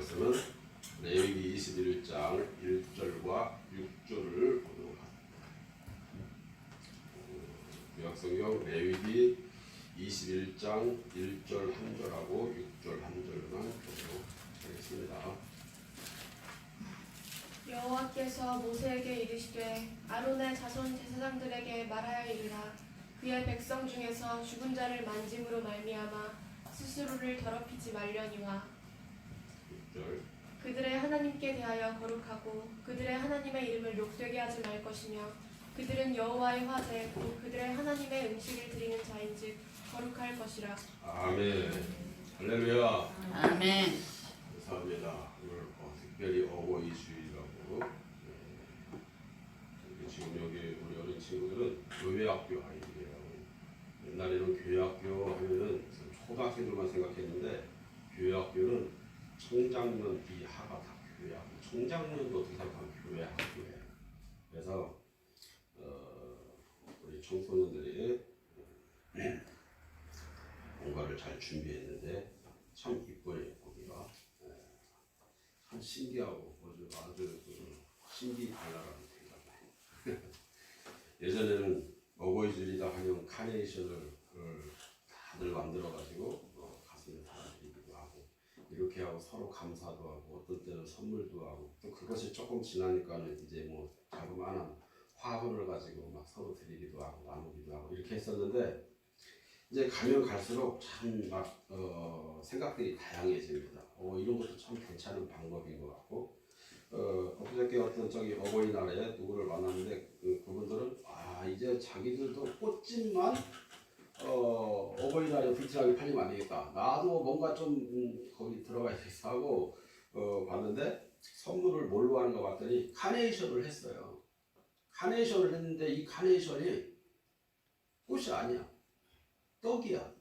말씀은 레위기 21장 1절과 6절을 보도록 하겠습니다. 구약성경 레위기 21장 1절 1절하고 6절 1절만 보도록 하겠습니다. 여호와께서 모세에게 이르시되 아론의 자손 제사장들에게 말하여 이르라. 그의 백성 중에서 죽은 자를 만짐으로 말미암아 스스로를 더럽히지 말려니와 6절 그들의 하나님께 대하여 거룩하고 그들의 하나님의 이름을 욕되게 하지 말 것이며 그들은 여호와의 화제 곧 그들의 하나님의 음식을 드리는 자인즉 거룩할 것이라. 아멘. 할렐루야. 아멘. 감사합니다. 오늘 특별히 어버이 주일이라고 지금 여기 우리 어린 친구들은 교회학교 아이들이에요. 옛날에는 교회학교 하면은 초등학생들만 생각했는데 교회학교는 총장면 이하가 다 교회학교. 총장면도 어떻게 생각하면 교회학교예요. 그래서 우리 청소년들이 뭔가를 잘 준비했는데 참 이뻐요. 거기가 참 신기하고 아주 신기달라라는 생각이 예전에는 어버이주일이다 하면 카네이션을 다들 만들어가지고 가슴에 달아드리기도 하고 이렇게 하고 서로 감사도 하고 어떤 때는 선물도 하고 또 그것이 조금 지나니까는 이제 뭐 자그마한 화분을 가지고 막 서로 드리기도 하고 나누기도 하고 이렇게 했었는데 이제 가면 갈수록 참 막 생각들이 다양해집니다. 이런 것도 참 괜찮은 방법인 것 같고 엊그저께 어떤 저기 어버이날에 누구를 만났는데 그분들은 이제 자기들도 꽃집만 어버이날에 불티나게 팔리면 안 되겠다. 나도 뭔가 좀 거기 들어가야 되겠어 하고 봤는데 선물을 뭘로 하는가 봤더니 카네이션을 했어요. 카네이션을 했는데 이 카네이션이 꽃이 아니야. 떡이야.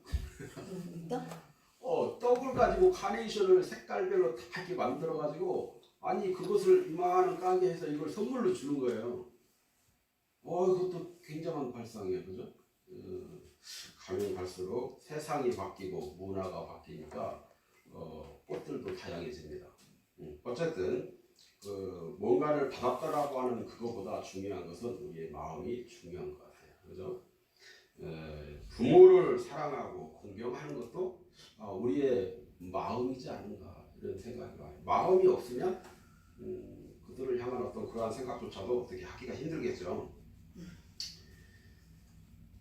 떡을 가지고 카네이션을 색깔별로 다 이렇게 만들어가지고 아니 그것을 이만한 가게 해서 이걸 선물로 주는 거예요. 그것도 굉장한 발상이에요. 그죠? 가면 갈수록 세상이 바뀌고 문화가 바뀌니까 꽃들도 다양해집니다. 어쨌든 뭔가를 받았다라고 하는 그거보다 중요한 것은 우리의 마음이 중요한 것 같아요. 그죠? 부모를 사랑하고 공경하는 것도 우리의 마음이지 않은가 이런 생각이 와요. 마음이 없으면 그들을 향한 어떤 그러한 생각조차도 어떻게 하기가 힘들겠죠.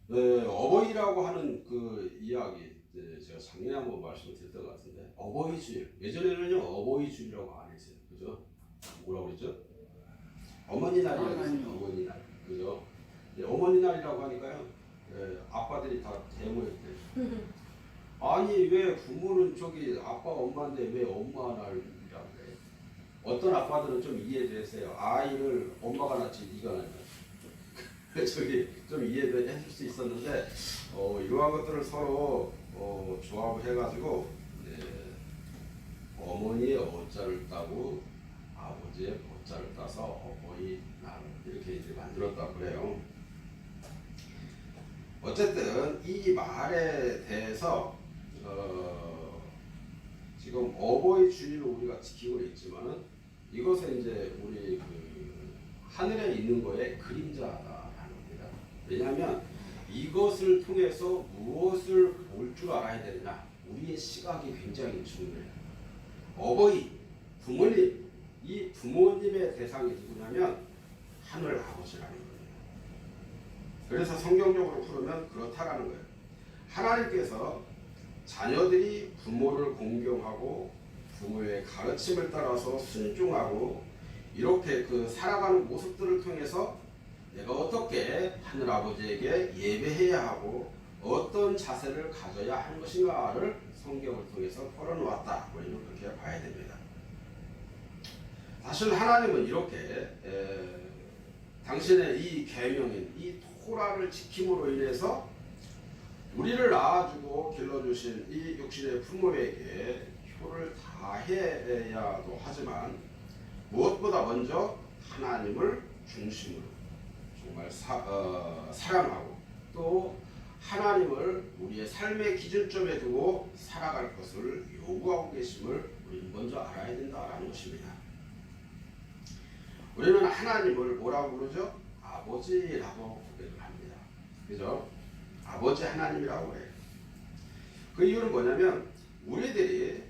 어버이라고 하는 그 이야기 제가 작년에 한번 말씀을 드렸던 것 같은데 어버이 주일 예전에는요 어버이 주일이라고 안 했어요. 그죠? 뭐라고 그랬죠? 어머니 날이라고 했어요. 어머니 날. 그죠? 어머니 날이라고 하니까요. 아빠들이 다 데모했대요. 아니 왜 부모는 저기 아빠 엄마인데 왜 엄마 날이라고 그래? 어떤 아빠들은 좀 이해도 했어요. 아이를 엄마가 낳지 네가 낳냐. 저기 좀 이해도 해줄 수 있었는데 이러한 것들을 서로 조합을 해가지고 어머니의 어자를 따고 아버지의 어자를 따서 어버이 날 이렇게 이제 만들었다고 그래요. 어쨌든 이 말에 대해서 지금 어버이 주일을 우리가 지키고 있지만은 이것은 이제 우리 하늘에 있는 거에 그림자라는 겁니다. 왜냐하면 이것을 통해서 무엇을 볼 줄 알아야 되느냐 우리의 시각이 굉장히 중요해요. 어버이, 부모님 이 부모님의 대상이 누구냐면 하늘 아버지라는 거예요. 그래서 성경적으로 풀으면 그렇다라는 거예요. 하나님께서 자녀들이 부모를 공경하고 부모의 가르침을 따라서 순종하고 이렇게 살아가는 모습들을 통해서 내가 어떻게 하늘아버지에게 예배해야 하고 어떤 자세를 가져야 하는 것인가를 성경을 통해서 풀어놓았다. 우리는 그렇게 봐야 됩니다. 사실 하나님은 이렇게 당신의 이 계명인 이 토라를 지킴으로 인해서 우리를 낳아주고 길러주신 이 육신의 부모에게 효를 다해야도 하지만 무엇보다 먼저 하나님을 중심으로 정말 사랑하고 또 하나님을 우리의 삶의 기준점에 두고 살아갈 것을 요구하고 계심을 우리는 먼저 알아야 된다 것입니다. 우리는 하나님을 뭐라고 부르죠? 아버지라고 고백을 합니다. 그죠? 아버지 하나님이라고 해요. 그 이유는 뭐냐면 우리들이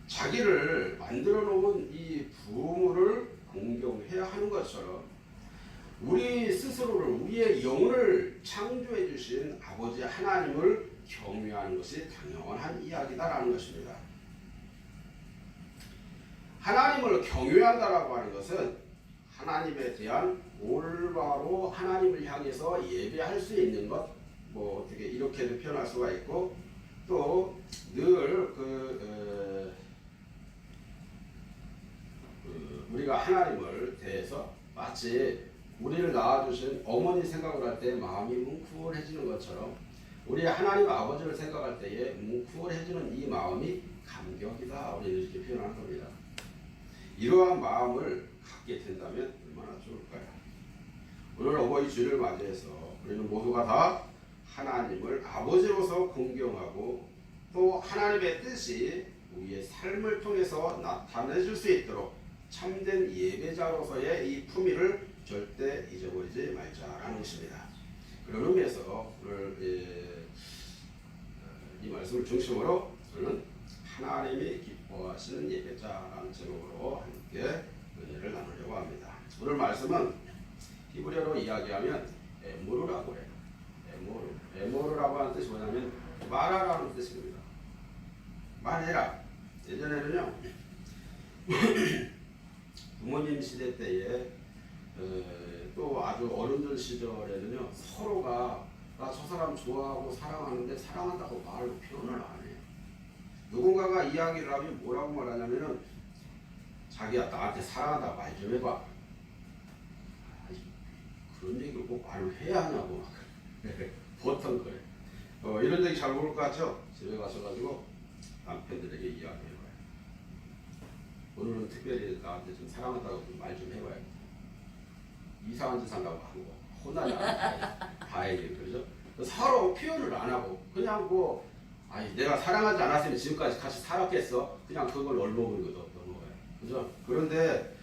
자기를 만들어 놓은 이 부모를 공경해야 하는 것처럼 우리 스스로를 우리의 영혼을 창조해 주신 아버지 하나님을 경외하는 것이 당연한 이야기다라는 것입니다. 하나님을 경외한다라고 하는 것은 하나님에 대한 올바로 하나님을 향해서 예배할 수 있는 것, 뭐 어떻게 이렇게도 표현할 수가 있고 또 늘 우리가 하나님을 대해서 마치 우리를 낳아주신 어머니 생각을 할 때 마음이 뭉클해지는 것처럼 우리 하나님 아버지를 생각할 때에 뭉클해지는 이 마음이 감격이다. 우리는 이렇게 표현하는 겁니다. 이러한 마음을 갖게 된다면 얼마나 좋을까요? 오늘 어버이 주일을 맞이해서 우리는 모두가 다 하나님을 아버지로서 공경하고 또 하나님의 뜻이 우리의 삶을 통해서 나타내줄 수 있도록 참된 예배자로서의 이 품위를 절대 잊어버리지 말자라는 것입니다. 그런 의미에서 오늘 이 말씀을 중심으로 저는 하나님이 기뻐하시는 예배자라는 제목으로 함께 은혜를 나누려고 합니다. 오늘 말씀은 히브리어로 이야기하면 에모르라고 해요. 에모르라고 하는 뜻이 뭐냐면 말하라는 뜻입니다. 말해라. 예전에는요 부모님 시대 때에 또 아주 어른들 시절에는요 서로가 나 저 사람 좋아하고 사랑하는데 사랑한다고 말을 표현을 안 해요. 누군가가 이야기를 하면 뭐라고 말하냐면은 자기야 나한테 사랑한다 말 좀 해봐. 그런 얘기를 꼭 말을 해야 하냐고 막 보통 그래. 이런 얘기 잘 모를 것 같죠? 집에 가셔가지고 남편들에게 이야기해봐요. 오늘은 특별히 나한테 좀 사랑한다고 말 좀 해봐요. 이상한 짓 한다고 하고 혼나냐 다행히 그러죠. 서로 표현을 안 하고 그냥 뭐 아니 내가 사랑하지 않았으면 지금까지 같이 살았겠어. 그냥 그걸 얼먹은 거죠. 그죠? 그런데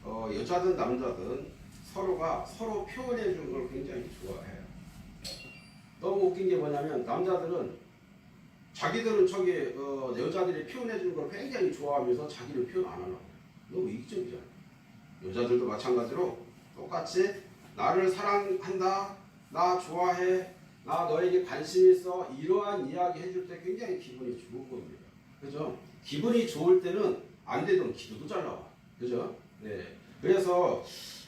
여자든 남자든 서로가 서로 표현해 주는 걸 굉장히 좋아해요. 너무 웃긴 게 뭐냐면 남자들은 자기들은 여자들이 표현해 주는 걸 굉장히 좋아하면서 자기는 표현 안 하나. 너무 이기적이잖아. 여자들도 마찬가지로 똑같이 나를 사랑한다, 나 좋아해, 나 너에게 관심 있어 이러한 이야기 해줄 때 굉장히 기분이 좋은 겁니다. 그죠? 기분이 좋을 때는 안 되던 기도도 잘 나와. 그죠? 네. 그래서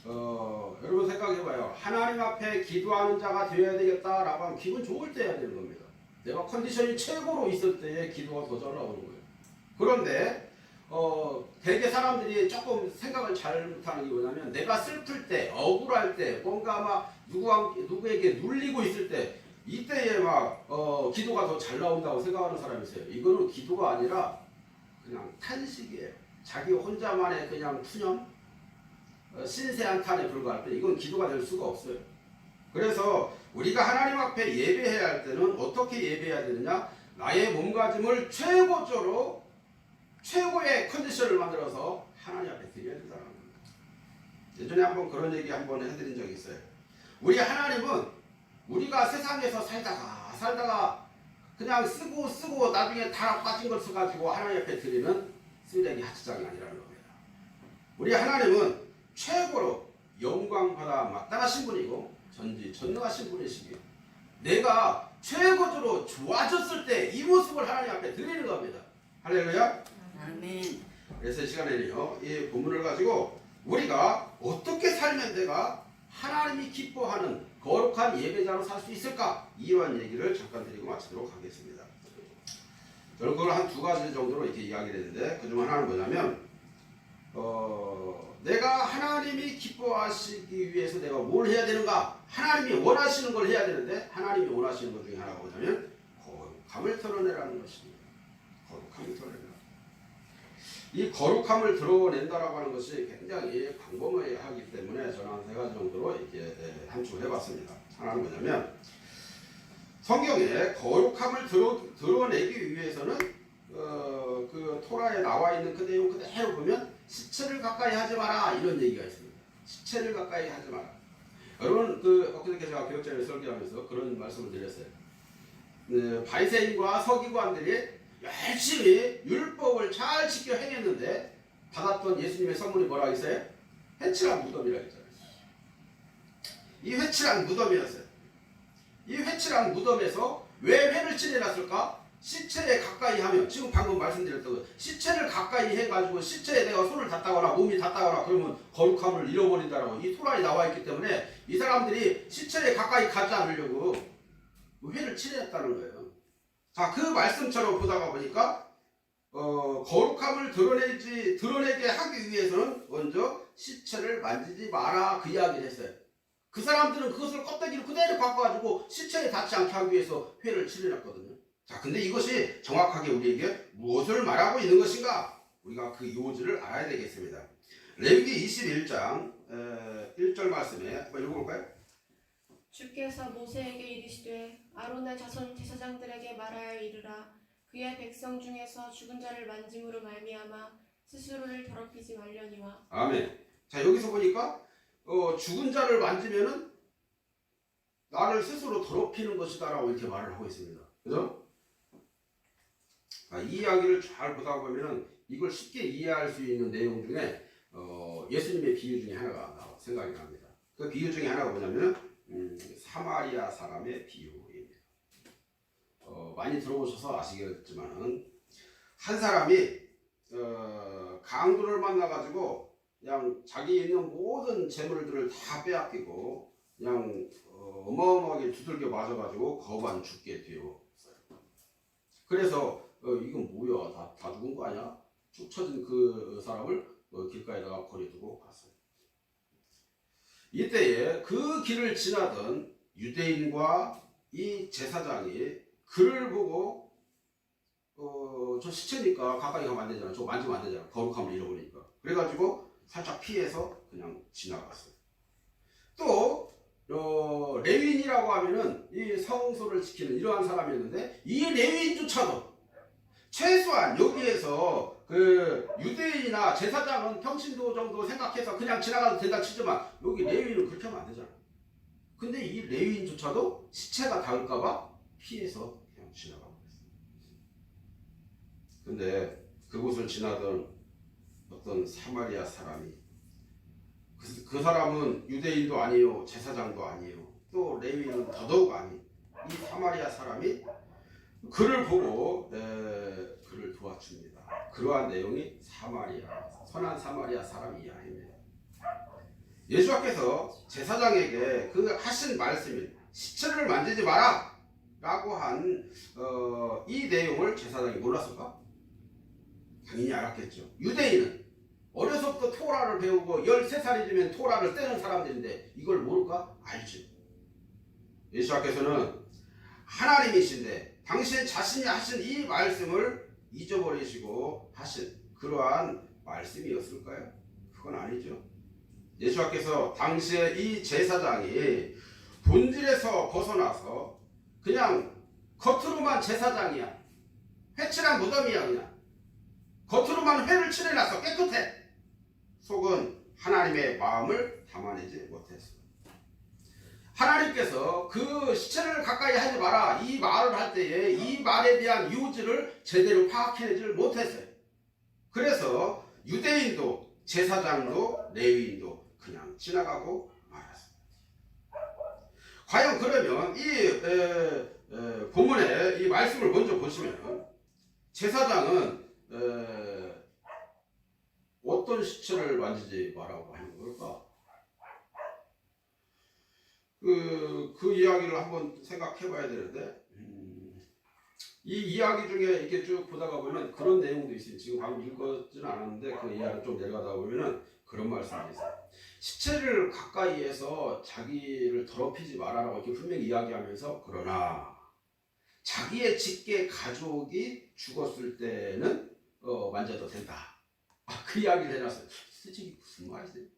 여러분 생각해봐요. 하나님 앞에 기도하는 자가 되어야 되겠다라고 하면 기분 좋을 때 해야 되는 겁니다. 내가 컨디션이 최고로 있을 때에 기도가 더 잘 나오는 거예요. 그런데 대개 사람들이 조금 생각을 잘못하는 게 뭐냐면 내가 슬플 때, 억울할 때, 뭔가 막 누구에게 눌리고 있을 때 이때에 막 기도가 더 잘 나온다고 생각하는 사람이 있어요. 이거는 기도가 아니라 그냥 탄식이에요. 자기 혼자만의 그냥 푸념, 신세한탄에 불과할 때 이건 기도가 될 수가 없어요. 그래서 우리가 하나님 앞에 예배해야 할 때는 어떻게 예배해야 되느냐? 나의 몸가짐을 최고조로 최고의 컨디션을 만들어서 하나님 앞에 드려야 된다는 겁니다. 예전에 한번 그런 얘기 한번 해드린 적이 있어요. 우리 하나님은 우리가 세상에서 살다가 그냥 쓰고 나중에 다 빠진 걸 써가지고 하나님 앞에 드리는 쓰레기 하치장이 아니라는 겁니다. 우리 하나님은 최고로 영광받아 마땅하신 분이고 전지전능하신 분이시기에 내가 최고조로 좋아졌을 때 이 모습을 하나님 앞에 드리는 겁니다. 할렐루야. 아멘. 그래서 이 시간에는요 이 본문을 가지고 우리가 어떻게 살면 내가 하나님이 기뻐하는 거룩한 예배자로 살 수 있을까 이러한 얘기를 잠깐 드리고 마치도록 하겠습니다. 저는 그걸 한 두 가지 정도로 이렇게 이야기를 했는데 그중 하나는 뭐냐면 내가 하나님이 기뻐하시기 위해서 내가 뭘 해야 되는가? 하나님이 원하시는 걸 해야 되는데 하나님이 원하시는 것 중에 하나가 뭐냐면 거룩함을 드러내라는 것입니다. 거룩함을 드러내라. 이 거룩함을 드러낸다라고 하는 것이 굉장히 광범위하기 때문에 저는 한 세 가지 정도로 이렇게 함축을 해봤습니다. 하나는 뭐냐면 성경에 거룩함을 드러내기 위해서는 그 토라에 나와 있는 그 내용 그대로 보면 시체를 가까이 하지 마라 이런 얘기가 있습니다. 시체를 가까이 하지 마라. 여러분 그 엊그저께 제가 교육자를 설교하면서 그런 말씀을 드렸어요. 바리새인과 서기관들이 열심히 율법을 잘 지켜 행했는데 받았던 예수님의 선물이 뭐라고 했어요? 회칠한 무덤이라고 했잖아요. 이 회칠한 무덤이었어요. 이 회칠한 무덤에서 왜 회를 칠해놨을까? 시체에 가까이 하면, 지금 방금 말씀드렸던 거, 시체를 가까이 해가지고 시체에 내가 손을 닿다거나 몸이 닿다거나 그러면 거룩함을 잃어버린다라고 이 토라에 나와 있기 때문에 이 사람들이 시체에 가까이 가지 않으려고 회를 칠해놨다는 거예요. 자, 그 말씀처럼 보다가 보니까 거룩함을 드러내게 하기 위해서는 먼저 시체를 만지지 마라 그 이야기를 했어요. 그 사람들은 그것을 껍데기로 그대로 바꿔가지고 시체에 닿지 않게 하기 위해서 회를 칠해놨거든요. 자, 근데 이것이 정확하게 우리에게 무엇을 말하고 있는 것인가? 우리가 그 요지를 알아야 되겠습니다. 레위기 21장 1절 말씀에 한번 읽어볼까요? 주께서 모세에게 이르시되 아론의 자손 제사장들에게 말하여 이르라. 그의 백성 중에서 죽은 자를 만짐으로 말미암아 스스로를 더럽히지 말려니와. 아멘. 자, 여기서 보니까 죽은 자를 만지면은 나를 스스로 더럽히는 것이다라고 이렇게 말을 하고 있습니다. 그죠? 이 이야기를 잘 보다 보면은 이걸 쉽게 이해할 수 있는 내용 중에 예수님의 비유 중에 하나가 생각이 납니다. 그 비유 중에 하나가 뭐냐면은 사마리아 사람의 비유입니다. 많이 들어보셔서 아시겠지만은 한 사람이 강도를 만나가지고 그냥 자기 있는 모든 재물들을 다 빼앗기고 그냥 어마어마하게 두들겨 맞아가지고 거반 죽게 되었어요. 그래서 이건 뭐야, 다 죽은 거 아니야? 쭉 처진 그 사람을 길가에다가 버려두고 갔어요. 이때에 그 길을 지나던 유대인과 이 제사장이 그를 보고 저 시체니까 가까이 가면 안 되잖아. 저 만지면 안 되잖아. 거룩함을 잃어버리니까. 그래가지고 살짝 피해서 그냥 지나갔어요. 또 레위인이라고 하면은 이 성소를 지키는 이러한 사람이었는데 이 레위인조차도 최소한 여기에서 그 유대인이나 제사장은 평신도 정도 생각해서 그냥 지나가도 된다 치지만 여기 레위인은 그렇게 하면 안 되잖아. 근데 이 레위인조차도 시체가 닿을까봐 피해서 그냥 지나가고 있어요. 근데 그곳을 지나던 어떤 사마리아 사람이 그 사람은 유대인도 아니에요, 제사장도 아니에요, 또 레위인은 더더욱 아닌 이 사마리아 사람이 그를 보고 그를 도와줍니다. 그러한 내용이 선한 사마리아 사람 이야기입니다. 예수께서 제사장에게 그 하신 말씀이 시체를 만지지 마라 라고 한 이 내용을 제사장이 몰랐을까? 당연히 알았겠죠. 유대인은 어려서부터 토라를 배우고 13살이 되면 토라를 떼는 사람들인데 이걸 모를까? 알지. 예수께서는 하나님이신데 당신 자신이 하신 이 말씀을 잊어버리시고 하신 그러한 말씀이었을까요? 그건 아니죠. 예수께서 당시에 이 제사장이 본질에서 벗어나서 그냥 겉으로만 제사장이야, 회칠한 무덤이야, 그냥 겉으로만 회를 칠해놨어, 깨끗해. 속은 하나님의 마음을 담아내지 못했어. 하나님께서 그 시체를 가까이 하지 마라 이 말을 할 때에 이 말에 대한 요지를 제대로 파악해내지 못했어요. 그래서 유대인도 제사장도 레위인도 그냥 지나가고 말았습니다. 과연 그러면 이 본문의 이 말씀을 먼저 보시면 제사장은 어떤 시체를 만지지 말라고 하는 걸까? 그 이야기를 한번 생각해 봐야 되는데, 이 이야기 중에 이렇게 쭉 보다가 보면 그런 내용도 있어요. 지금 방금 읽었지는 않았는데 그 이야기 좀 내려가다 보면은 그런 말씀이 있어요. 시체를 가까이에서 자기를 더럽히지 말아라고 이렇게 분명히 이야기하면서 그러나 자기의 직계 가족이 죽었을 때는 만져도 된다. 그 이야기를 해놨어요. 솔직히 무슨 말이지?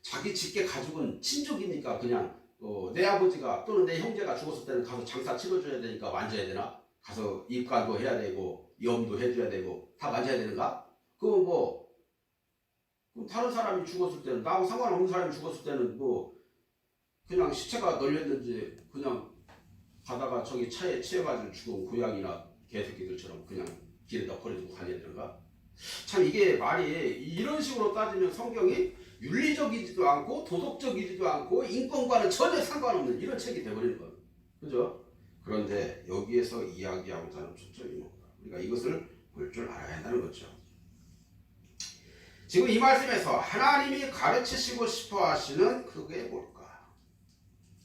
자기 직계 가족은 친족이니까 그냥 내 아버지가 또는 내 형제가 죽었을 때는 가서 장사 치러줘야 되니까 만져야 되나? 가서 입관도 해야 되고 염도 해줘야 되고 다 만져야 되는가? 그거 뭐 그럼 다른 사람이 죽었을 때는 나하고 상관없는 사람이 죽었을 때는 뭐 그냥 시체가 널렸는지 그냥 가다가 저기 차에 치여가지고 죽은 고양이나 개새끼들처럼 그냥 길에다 버려두고 다녀야 되는가? 참 이게 말이 이런 식으로 따지면 성경이 윤리적이지도 않고 도덕적이지도 않고 인권과는 전혀 상관없는 이런 책이 되어버리는 거예요. 그죠? 그런데 여기에서 이야기하고자 하는 초점이 뭔가? 우리가 이것을 볼 줄 알아야 한다는 거죠. 지금 이 말씀에서 하나님이 가르치시고 싶어 하시는 그게 뭘까?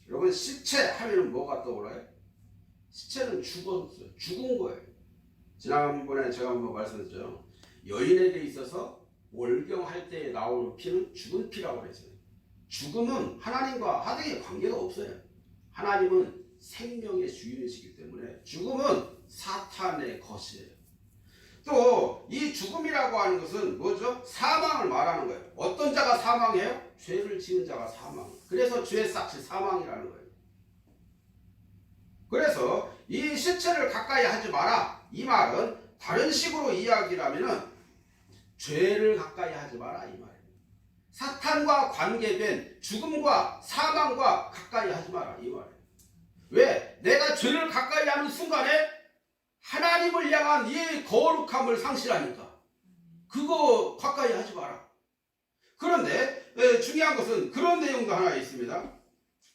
여러분 시체 하면 뭐가 떠올라요? 시체는 죽었어요. 죽은 거예요. 지난번에 제가 한번 말씀드렸죠. 여인에게 있어서 월경할 때 나오는 피는 죽은 피라고 그랬어요. 죽음은 하나님과 하등의 관계가 없어요. 하나님은 생명의 주인이시기 때문에 죽음은 사탄의 것이에요. 또 이 죽음이라고 하는 것은 뭐죠? 사망을 말하는 거예요. 어떤 자가 사망해요? 죄를 지은 자가 사망. 그래서 죄의 싹이 사망이라는 거예요. 그래서 이 시체를 가까이 하지 마라. 이 말은 다른 식으로 이야기를 하면은 죄를 가까이 하지 마라 이 말이에요. 사탄과 관계된 죽음과 사망과 가까이 하지 마라 이 말이에요. 왜? 내가 죄를 가까이 하는 순간에 하나님을 향한 이 거룩함을 상실하니까 그거 가까이 하지 마라. 그런데 중요한 것은 그런 내용도 하나 있습니다.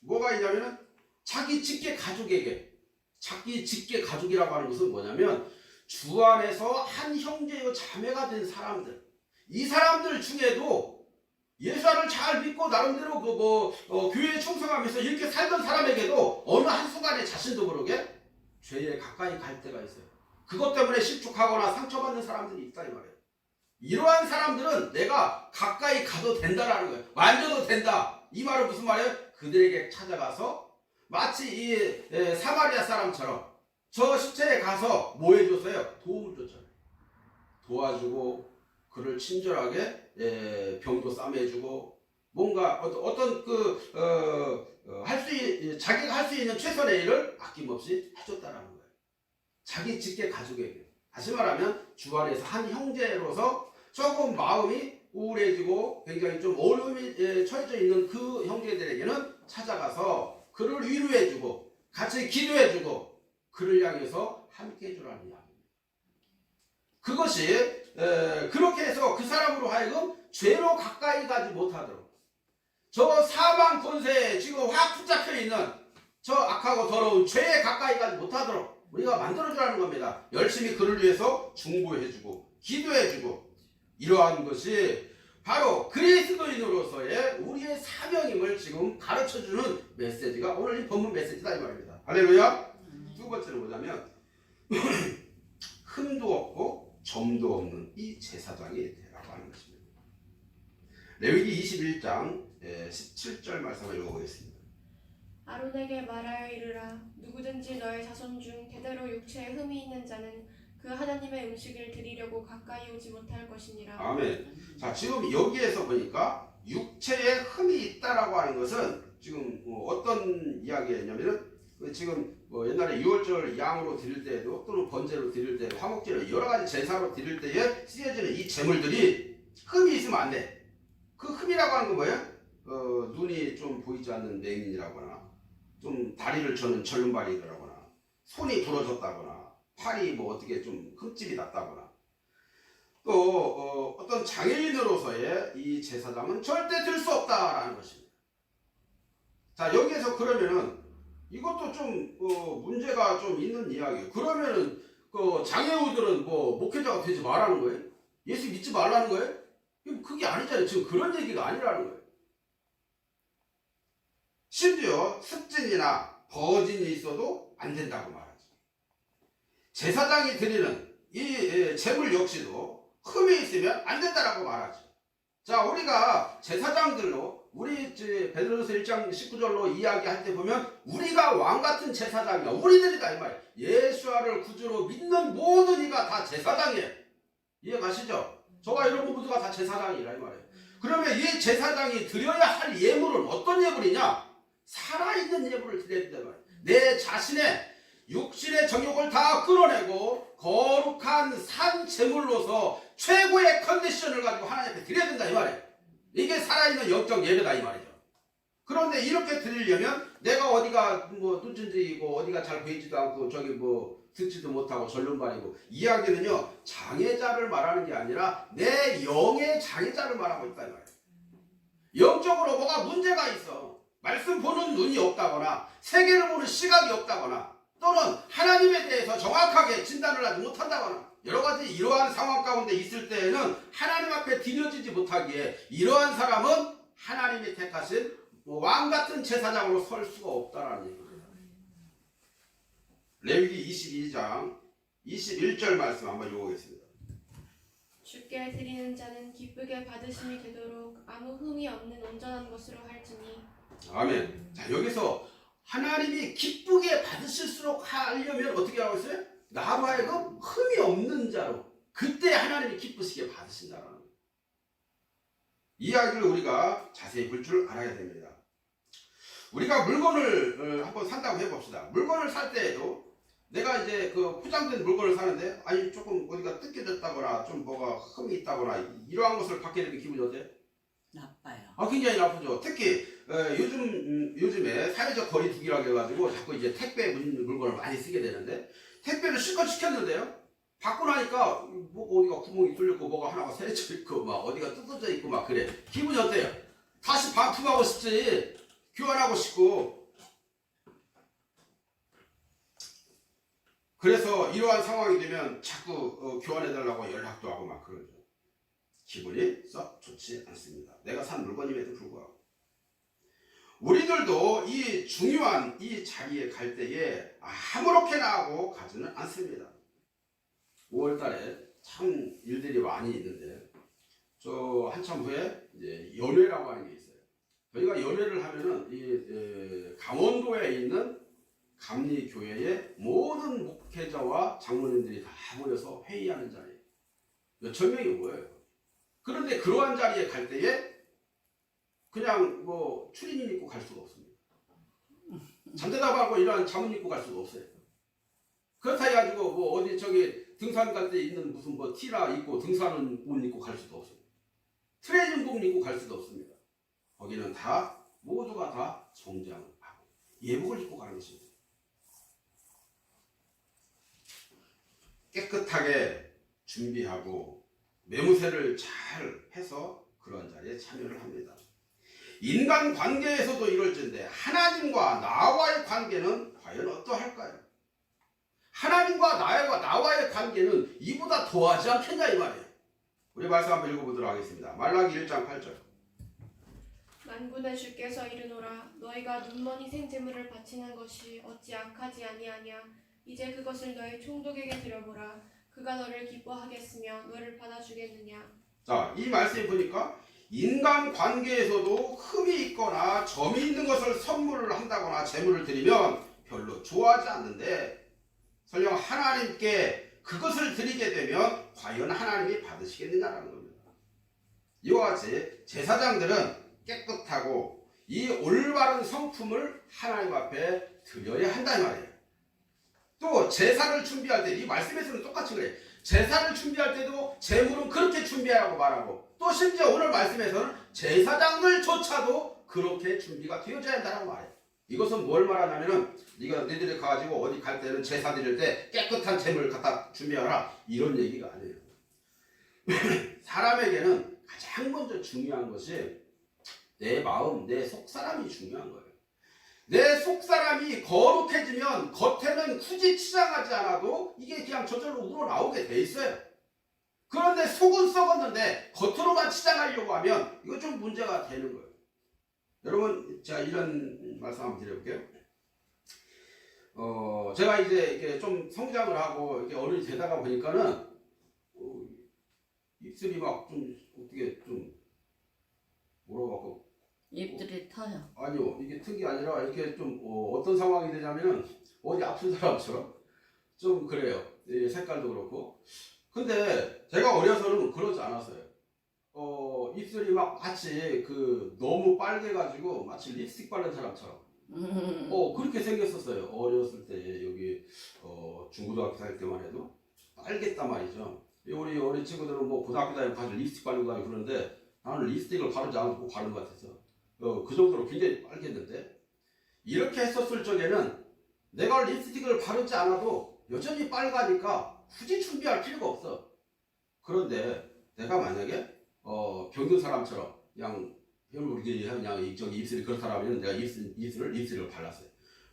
뭐가 있냐면은 자기 직계 가족에게, 자기 직계 가족이라고 하는 것은 뭐냐면 주 안에서 한 형제요 자매가 된 사람들, 이 사람들 중에도 예수를 잘 믿고 나름대로 교회에 충성하면서 이렇게 살던 사람에게도 어느 한순간에 자신도 모르게 죄에 가까이 갈 때가 있어요. 그것 때문에 실족하거나 상처받는 사람들이 있다 이 말이에요. 이러한 사람들은 내가 가까이 가도 된다라는 거예요. 만져도 된다. 이 말은 무슨 말이에요? 그들에게 찾아가서 마치 이 사마리아 사람처럼 저 시체에 가서 뭐 해줬어요? 도움을 줬잖아요. 도와주고 그를 친절하게 병도 싸매주고 뭔가 어떤 자기가 할 수 있는 최선의 일을 아낌없이 해줬다라는 거예요. 자기 직계 가족에게. 다시 말하면 주 안에서 한 형제로서 조금 마음이 우울해지고 굉장히 좀 어려움이 처해져 있는 그 형제들에게는 찾아가서 그를 위로해주고 같이 기도해주고 그를 향해서 함께 해주라는 이야기입니다. 그것이 그렇게 해서 그 사람으로 하여금 죄로 가까이 가지 못하도록 저 사망 권세에 지금 확 붙잡혀 있는 저 악하고 더러운 죄에 가까이 가지 못하도록 우리가 만들어주라는 겁니다. 열심히 그를 위해서 중보해주고 기도해주고 이러한 것이 바로 그리스도인으로서의 우리의 사명임을 지금 가르쳐주는 메시지가 오늘 이 본문 메시지다 이 말입니다. 할렐루야. 두 번째는 뭐냐면 흠도 없고 점도 없는 이 제사장이 되라고 하는 것입니다. 레위기 21장 17절 말씀을 읽어보겠습니다. 아론에게 말하여 이르라. 누구든지 너의 자손 중 대대로 육체에 흠이 있는 자는 그 하나님의 음식을 드리려고 가까이 오지 못할 것이니라. 아멘. 자, 지금 여기에서 보니까 육체에 흠이 있다라고 하는 것은 지금 어떤 이야기였냐면은 지금 옛날에 유월절 양으로 드릴 때에도 또는 번제로 드릴 때 화목제로 여러 가지 제사로 드릴 때에 쓰여지는 이 제물들이 흠이 있으면 안 돼. 그 흠이라고 하는 건 뭐예요? 눈이 좀 보이지 않는 맹인이라거나 좀 다리를 저는 절름발이더라거나 손이 부러졌다거나 팔이 뭐 어떻게 좀 흠집이 났다거나 또 어떤 장애인으로서의 이 제사장은 절대 들 수 없다라는 것입니다. 자, 여기에서 그러면은 이것도 좀 문제가 좀 있는 이야기예요. 그러면은 장애우들은 뭐 목회자가 되지 말라는 거예요? 예수 믿지 말라는 거예요? 그게 아니잖아요. 지금 그런 얘기가 아니라는 거예요. 심지어 습진이나 버진이 있어도 안 된다고 말하죠. 제사장이 드리는 이 제물 역시도 흠이 있으면 안 된다라고 말하죠. 자, 우리가 제사장들로 우리 베드로서 1장 19절로 이야기할 때 보면 우리가 왕같은 제사장이야. 우리들이다 이 말이에요. 예수와를 구주로 믿는 모든 이가 다 제사장이에요. 이해 가시죠? 저와 여러분 모두가 다 제사장이라 이 말이에요. 그러면 이 제사장이 드려야 할 예물은 어떤 예물이냐? 살아있는 예물을 드려야 된단 말이에요. 내 자신의 육신의 정욕을 다 끌어내고 거룩한 산 제물로서 최고의 컨디션을 가지고 하나님 앞에 드려야 된다 이 말이에요. 이게 살아있는 영적 예배다 이 말이죠. 그런데 이렇게 드리려면 내가 어디가 뭐 뚱진지이고 어디가 잘 보이지도 않고 저기 뭐 듣지도 못하고 절름발이고, 이야기는요 장애자를 말하는 게 아니라 내 영의 장애자를 말하고 있다 이 말이에요. 영적으로 뭐가 문제가 있어. 말씀 보는 눈이 없다거나 세계를 보는 시각이 없다거나 또는 하나님에 대해서 정확하게 진단을 하지 못한다거나 여러 가지 이러한 상황 가운데 있을 때에는 하나님 앞에 드려지지 못하기에 이러한 사람은 하나님이 택하신 왕 같은 제사장으로 설 수가 없다라는 얘기예요. 레위기 22장 21절 말씀 한번 읽어보겠습니다. 주께 드리는 자는 기쁘게 받으심이 되도록 아무 흠이 없는 온전한 것으로 할지니. 아멘. 자, 여기서 하나님이 기쁘게 받으실수록 하려면 어떻게 하고 있어요? 나로 하여금 흠이 없는 자로, 그때 하나님이 기쁘시게 받으신다라는 거예요. 이야기를 우리가 자세히 볼 줄 알아야 됩니다. 우리가 물건을 한번 산다고 해봅시다. 물건을 살 때에도 내가 이제 그 포장된 물건을 사는데 아니 조금 어디가 뜯겨졌다거나 좀 뭐가 흠이 있다거나 이러한 것을 갖게 되면 기분이 어때요? 나빠요. 굉장히 나쁘죠. 특히 요즘에 사회적 거리 두기라고 해가지고 자꾸 이제 택배 물건을 많이 쓰게 되는데, 택배를 실컷 시켰는데요 받고 나니까 뭐 어디가 구멍이 뚫렸고 뭐가 하나가 새져 있고 막 어디가 뜯어져 있고 막 그래. 기분이 어때요? 다시 반품하고 싶지, 교환하고 싶고. 그래서 이러한 상황이 되면 자꾸 교환해달라고 연락도 하고 막 그러죠. 기분이 썩 좋지 않습니다. 내가 산 물건임에도 불구하고. 우리들도 이 중요한 이 자리에 갈 때에 아무렇게나 하고 가지는 않습니다. 5월달에 참 일들이 많이 있는데, 저 한참 후에 이제 연회라고 하는 게 있어요. 저희가 연회를 하면은 이 강원도에 있는 감리교회의 모든 목회자와 장로님들이 다 모여서 회의하는 자리예요. 몇천 명이 모여요. 그런데 그러한 자리에 갈 때에 그냥 뭐 추리닝 입고 갈 수가 없습니다. 잠대답하고 이러한 잠옷 입고 갈 수가 없어요. 그렇다 해가지고 뭐 어디 저기 등산 갈 때 입는 무슨 뭐 티라 입고 등산 옷 입고 갈 수도 없습니다. 트레이닝복 입고 갈 수도 없습니다. 거기는 다 모두가 다 정장을 하고 예복을 입고 가는 것입니다. 깨끗하게 준비하고 매무새를 잘 해서 그런 자리에 참여를 합니다. 인간 관계에서도 이럴진데 하나님과 나와의 관계는 과연 어떠할까요? 하나님과 나와의 관계는 이보다 더하지 않겠냐 이 말이에요. 우리 말씀 한번 읽어보도록 하겠습니다. 말라기 1장 8절. 만군의 주께서 이르노라. 너희가 눈먼 희생제물을 바치는 것이 어찌 악하지 아니하냐. 이제 그것을 너희 총독에게 드려보라. 그가 너를 기뻐하겠으며 너를 받아주겠느냐. 자, 이 말씀에 보니까 인간 관계에서도 흠이 있거나 점이 있는 것을 선물을 한다거나 제물을 드리면 별로 좋아하지 않는데, 설령 하나님께 그것을 드리게 되면 과연 하나님이 받으시겠느냐라는 겁니다. 이와 같이 제사장들은 깨끗하고 이 올바른 성품을 하나님 앞에 드려야 한다 이 말이에요. 또 제사를 준비할 때 이 말씀에서는 똑같이 그래요. 제사를 준비할 때도 제물은 그렇게 준비하라고 말하고, 또 심지어 오늘 말씀에서는 제사장들조차도 그렇게 준비가 되어져야 한다고 말해요. 이것은 뭘 말하냐면은 네가 너희들이 가가지고 어디 갈 때는 제사 드릴 때 깨끗한 제물을 갖다 준비하라 이런 얘기가 아니에요. 사람에게는 가장 먼저 중요한 것이 내 마음, 내 속사람이 중요한 거예요. 내 속사람이 거룩해지면 겉에는 굳이 치장하지 않아도 이게 그냥 저절로 우러나오게 돼 있어요. 그런데 속은 썩었는데 겉으로만 치장하려고 하면 이거 좀 문제가 되는 거예요. 여러분, 제가 이런 말씀 한번 드려볼게요. 제가 이제 이렇게 좀 성장을 하고 이렇게 어른이 되다가 보니까는 입술이 막 좀 어떻게 좀 뭐라고 입들이 터요. 아니요, 이게 튼 게 아니라 이렇게 좀 어떤 상황이 되냐면은 어디 아픈 사람처럼 좀 그래요. 색깔도 그렇고. 근데 제가 어려서는 그러지 않았어요. 입술이 막 마치 그 너무 빨개가지고 마치 립스틱 바른 사람처럼 그렇게 생겼었어요. 어렸을 때 여기 중고등학교 다닐 때만 해도 빨갰단 말이죠. 우리 어린 친구들은 뭐 고등학교 다니고 가서 립스틱 바르고 다니고 그러는데 나는 립스틱을 바르지 않고 바른 것 같아서 그 정도로 굉장히 빨갰는데, 이렇게 했었을 적에는 내가 립스틱을 바르지 않아도 여전히 빨가니까 굳이 준비할 필요가 없어. 그런데 내가 만약에 병든 사람처럼 그냥 저기 입술이 그렇다라면 내가 립스틱을 발랐어요.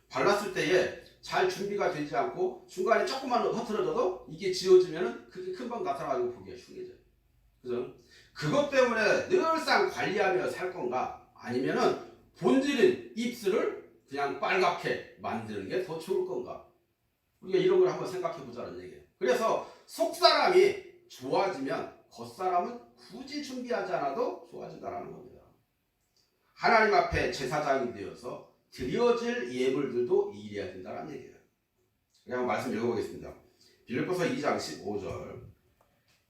발랐을 때에 잘 준비가 되지 않고 중간에 조금만 흐트러져도 이게 지워지면은 그게 금방 나타나고 보기가 흉해져요. 그죠? 그것 때문에 늘상 관리하며 살 건가? 아니면은 본질인 입술을 그냥 빨갛게 만드는 게 더 좋을 건가? 우리가 이런 걸 한번 생각해 보자는 얘기예요. 그래서 속사람이 좋아지면 겉사람은 굳이 준비하지 않아도 좋아진다는 겁니다. 하나님 앞에 제사장이 되어서 드려질 예물들도 이래야 된다는 얘기예요. 그냥 말씀 읽어보겠습니다. 빌립보서 2장 15절.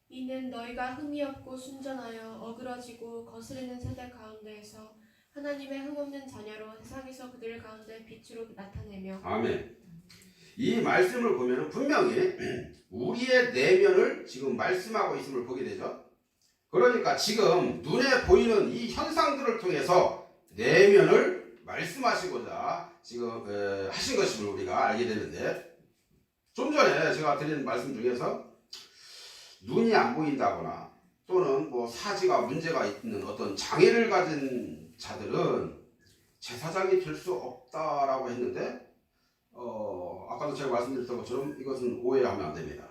이는 너희가 흠이 없고 순전하여 어그러지고 거스르는 세대 가운데에서 하나님의 흠없는 자녀로 세상에서 그들 가운데 빛으로 나타내며. 아멘. 이 말씀을 보면 분명히 우리의 내면을 지금 말씀하고 있음을 보게 되죠. 그러니까 지금 눈에 보이는 이 현상들을 통해서 내면을 말씀하시고자 지금 하신 것임을 우리가 알게 되는데, 좀 전에 제가 드린 말씀 중에서 눈이 안 보인다거나 또는 뭐 사지가 문제가 있는 어떤 장애를 가진 자들은 제사장이 될 수 없다라고 했는데, 아까도 제가 말씀드렸던 것처럼 이것은 오해하면 안 됩니다.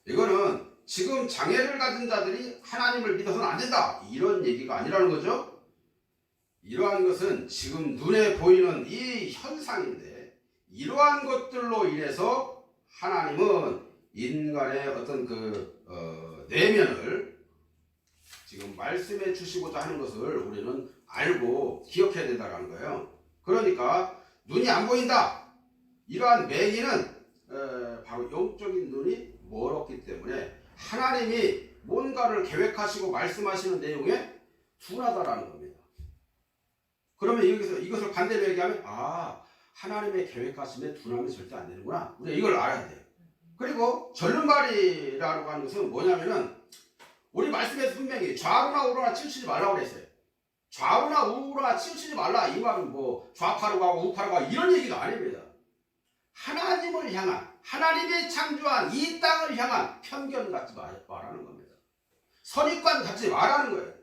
이거는 지금 장애를 가진 자들이 하나님을 믿어서는 안 된다, 이런 얘기가 아니라는 거죠. 이러한 것은 지금 눈에 보이는 이 현상인데, 이러한 것들로 인해서 하나님은 인간의 어떤 내면을 지금 말씀해 주시고자 하는 것을 우리는 알고 기억해야 된다는 거예요. 그러니까 눈이 안 보인다, 이러한 맹인은 바로 영적인 눈이 멀었기 때문에 하나님이 뭔가를 계획하시고 말씀하시는 내용에 둔하다라는 겁니다. 그러면 여기서 이것을 반대로 얘기하면 하나님의 계획하심에 둔하면 절대 안 되는구나, 우리가 이걸 알아야 돼요. 그리고 절름발이라고 하는 것은 뭐냐면은 우리 말씀에서 분명히 좌우나 우로나 치우치지 말라고 그랬어요. 좌우나 우로나 치우치지 말라, 이 말은 뭐 좌파로 가고 우파로 가고 이런 얘기가 아닙니다. 하나님을 향한, 하나님이 창조한 이 땅을 향한 편견 갖지 말라는 겁니다. 선입관 갖지 말라는 거예요.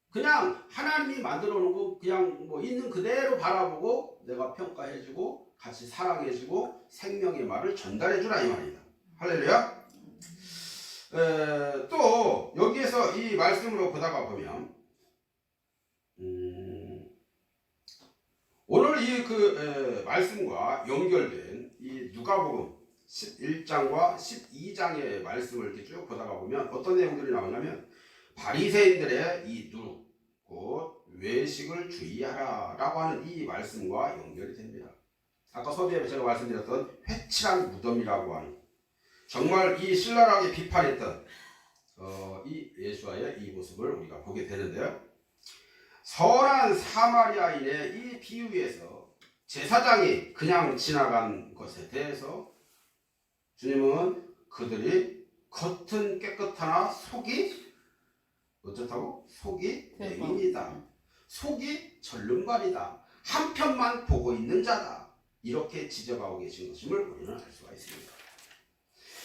그냥 하나님이 만들어 놓은 거 그냥 뭐 있는 그대로 바라보고 내가 평가해주고 같이 사랑해주고 생명의 말을 전달해주라, 이 말입니다. 할렐루야. 또 여기에서 이 말씀으로 보다가 보면 오늘 이 말씀과 연결된 이 누가복음 11장과 12장의 말씀을 이렇게 쭉 보다가 보면 어떤 내용들이 나오냐면, 바리새인들의 이 누룩, 곧 외식을 주의하라 라고 하는 이 말씀과 연결이 됩니다. 아까 서두에 제가 말씀드렸던 회칠한 무덤이라고 하는, 정말 이 신랄하게 비판했던 이 예수와의 이 모습을 우리가 보게 되는데요. 선한 사마리아인의 이 비유에서 제사장이 그냥 지나간 것에 대해서 주님은 그들이 겉은 깨끗하나 속이 어떻다고? 속이 맹인이다, 속이 절름발이다, 한편만 보고 있는 자다, 이렇게 지적하고 계신 것임을 우리는 알 수가 있습니다.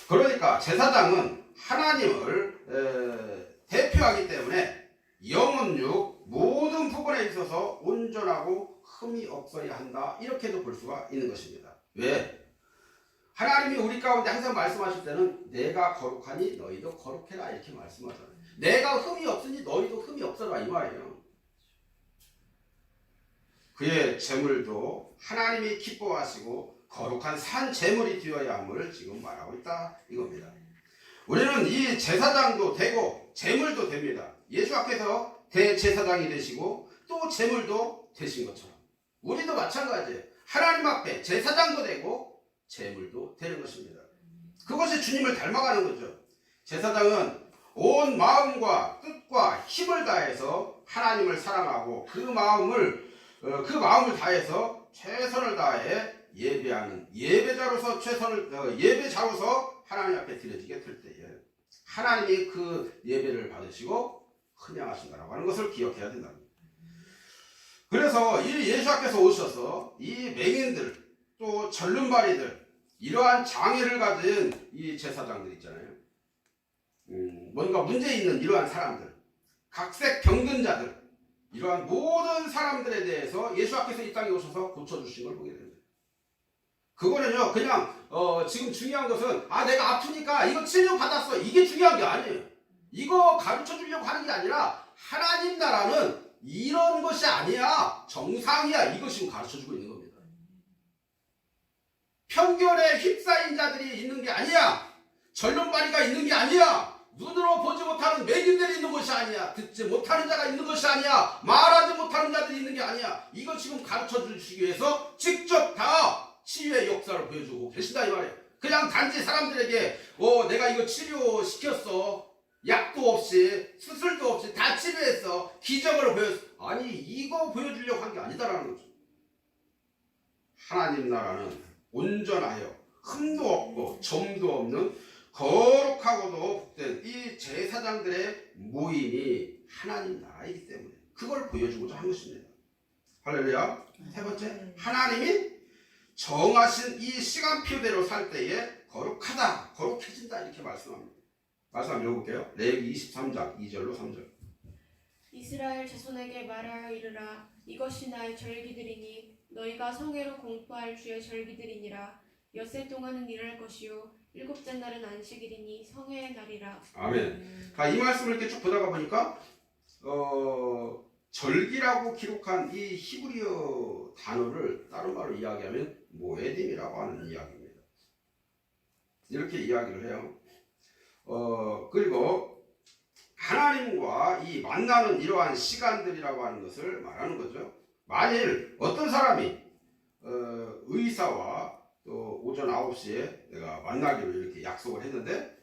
그러니까 제사장은 하나님을 대표하기 때문에 영혼육 모든 부분에 있어서 온전하고 흠이 없어야 한다, 이렇게도 볼 수가 있는 것입니다. 왜? 하나님이 우리 가운데 항상 말씀하실 때는 내가 거룩하니 너희도 거룩해라, 이렇게 말씀하잖아요. 내가 흠이 없으니 너희도 흠이 없어라, 이 말이에요. 그의 제물도 하나님이 기뻐하시고 거룩한 산 제물이 되어야 함을 지금 말하고 있다, 이겁니다. 우리는 이 제사장도 되고 제물도 됩니다. 예수 앞에서 대제사장이 되시고 또 제물도 되신 것처럼 우리도 마찬가지예요. 하나님 앞에 제사장도 되고 제물도 되는 것입니다. 그것이 주님을 닮아가는 거죠. 제사장은 온 마음과 뜻과 힘을 다해서 하나님을 사랑하고 그 마음을 다해서 최선을 다해 예배하는 예배자로서 예배자로서 하나님 앞에 드려지게 될 때에 하나님이 그 예배를 받으시고 헌양하신다라고 하는 것을 기억해야 된답니다. 그래서 이 예수님께서 오셔서 이 맹인들 또 절름발이들 이러한 장애를 가진 이 제사장들 있잖아요. 뭔가 문제 있는 이러한 사람들, 각색 병든자들, 이러한 모든 사람들에 대해서 예수님께서 이 땅에 오셔서 고쳐주신 걸 보게 됩니다. 그거는요, 그냥 지금 중요한 것은 내가 아프니까 이거 치료 받았어, 이게 중요한 게 아니에요. 이거 가르쳐 주려고 하는 게 아니라 하나님 나라는 이런 것이 아니야, 정상이야, 이것이 가르쳐 주고 있는 겁니다. 편견에 휩싸인 자들이 있는 게 아니야, 절름발이가 있는 게 아니야, 눈으로 보지 못하는 맹인들이 있는 것이 아니야, 듣지 못하는 자가 있는 것이 아니야, 말하지 못하는 자들이 있는 게 아니야. 이거 지금 가르쳐 주시기 위해서 직접 다 치유의 역사를 보여주고 계신다 이 말이에요. 그냥 단지 사람들에게 내가 이거 치료시켰어, 약도 없이 수술도 없이 다 치료했어, 기적을 보였어, 아니 이거 보여주려고 한 게 아니다라는 거죠. 하나님 나라는 온전하여 흠도 없고 점도 없는 거룩하고도 복된 이 제사장들의 모임이 하나님 나라이기 때문에 그걸 보여주고자 한 것입니다. 할렐루야. 세 번째, 하나님이 정하신 이 시간표대로 살 때에 거룩하다, 거룩해진다 이렇게 말씀합니다. 말씀 한번 읽어볼게요. 레위기 23장 2절로 3절. 이스라엘 자손에게 말하여 이르라. 이것이 나의 절기들이니 너희가 성회로 공포할 주의 절기들이니라. 엿새 동안은 일할 것이요 일곱째 날은 안식일이니 성회의 날이라. 아멘. 이 말씀을 이렇게 쭉 보다가 보니까 절기라고 기록한 이 히브리어 단어를 다른 말로 이야기하면 모에딤이라고 하는 이야기입니다. 이렇게 이야기를 해요. 그리고 하나님과 이 만나는 이러한 시간들이라고 하는 것을 말하는 거죠. 만일 어떤 사람이 의사와 또 오전 9시에 내가 만나기로 이렇게 약속을 했는데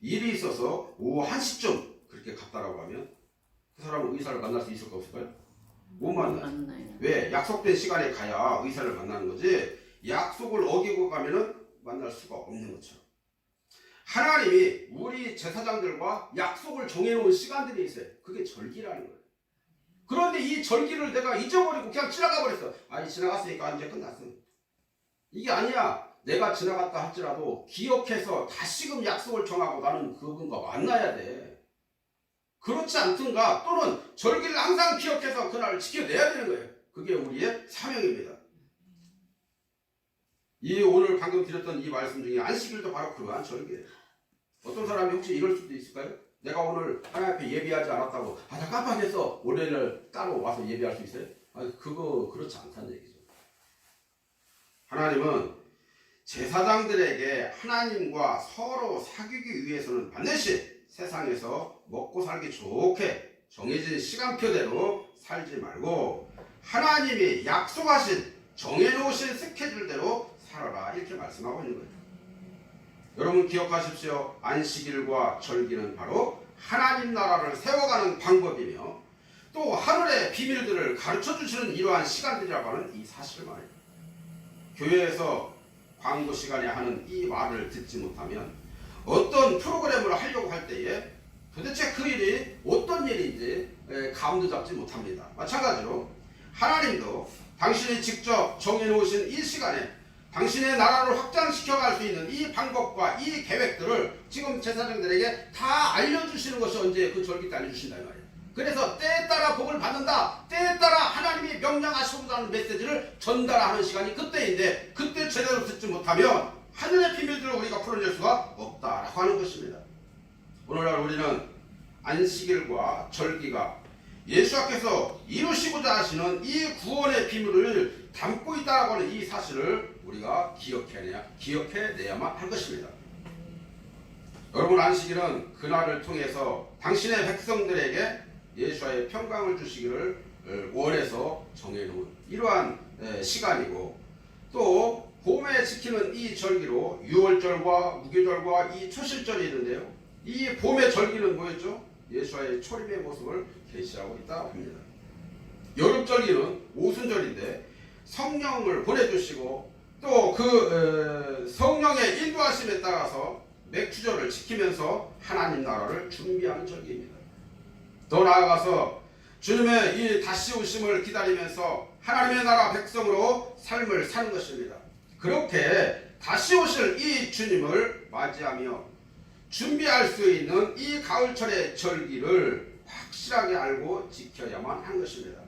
일이 있어서 오후 1시쯤 그렇게 갔다라고 하면 그 사람은 의사를 만날 수 있을까 없을까요? 못 만나요. 왜? 약속된 시간에 가야 의사를 만나는 거지 약속을 어기고 가면은 만날 수가 없는 것처럼 하나님이 우리 제사장들과 약속을 정해놓은 시간들이 있어요. 그게 절기라는 거예요. 그런데 이 절기를 내가 잊어버리고 그냥 지나가 버렸어. 지나갔으니까 이제 끝났어. 이게 아니야. 내가 지나갔다 할지라도 기억해서 다시금 약속을 정하고 나는 그분과 만나야 돼. 그렇지 않든가 또는 절기를 항상 기억해서 그날을 지켜내야 되는 거예요. 그게 우리의 사명입니다. 이 오늘 방금 드렸던 이 말씀 중에 안식일도 바로 그러한 절기예요. 어떤 사람이 혹시 이럴 수도 있을까요? 내가 오늘 하나님 앞에 예배하지 않았다고 나 깜빡했어. 월요일날 따로 와서 예배할 수 있어요? 그거 그렇지 않다는 얘기죠. 하나님은 제사장들에게 하나님과 서로 사귀기 위해서는 반드시 세상에서 먹고 살기 좋게 정해진 시간표대로 살지 말고 하나님이 약속하신 정해놓으신 스케줄대로 살아라 이렇게 말씀하고 있는 거예요. 여러분 기억하십시오. 안식일과 절기는 바로 하나님 나라를 세워가는 방법이며 또 하늘의 비밀들을 가르쳐주시는 이러한 시간들이라고 하는 이 사실을 말해요. 교회에서 광고 시간에 하는 이 말을 듣지 못하면 어떤 프로그램을 하려고 할 때에 도대체 그 일이 어떤 일인지 감도 잡지 못합니다. 마찬가지로 하나님도 당신이 직접 정해놓으신 이 시간에 당신의 나라를 확장시켜 갈 수 있는 이 방법과 이 계획들을 지금 제사장들에게 다 알려주시는 것이 언제 그 절기 때 알려주신다 이 말이에요. 그래서 때에 따라 복을 받는다, 때에 따라 하나님이 명령하시고자 하는 메시지를 전달하는 시간이 그때인데 그때 제대로 듣지 못하면 하늘의 비밀들을 우리가 풀어낼 수가 없다라고 하는 것입니다. 오늘날 우리는 안식일과 절기가 예수께서 이루시고자 하시는 이 구원의 비밀을 담고 있다고 하는 이 사실을 우리가 기억해내야만 할 것입니다. 여러분 안식일은 그날을 통해서 당신의 백성들에게 예수와의 평강을 주시기를 원해서 정해놓은 이러한 시간이고 또 봄에 지키는 이 절기로 유월절과 무교절과 이 초실절이 있는데요. 이 봄의 절기는 뭐였죠? 예수와의 초림의 모습을 계시하고 있다고 합니다. 여름절기는 오순절인데 성령을 보내주시고 또 그 성령의 인도하심에 따라서 맥주절을 지키면서 하나님 나라를 준비하는 절기입니다. 더 나아가서 주님의 이 다시 오심을 기다리면서 하나님의 나라 백성으로 삶을 사는 것입니다. 그렇게 다시 오실 이 주님을 맞이하며 준비할 수 있는 이 가을철의 절기를 확실하게 알고 지켜야만 하는 것입니다.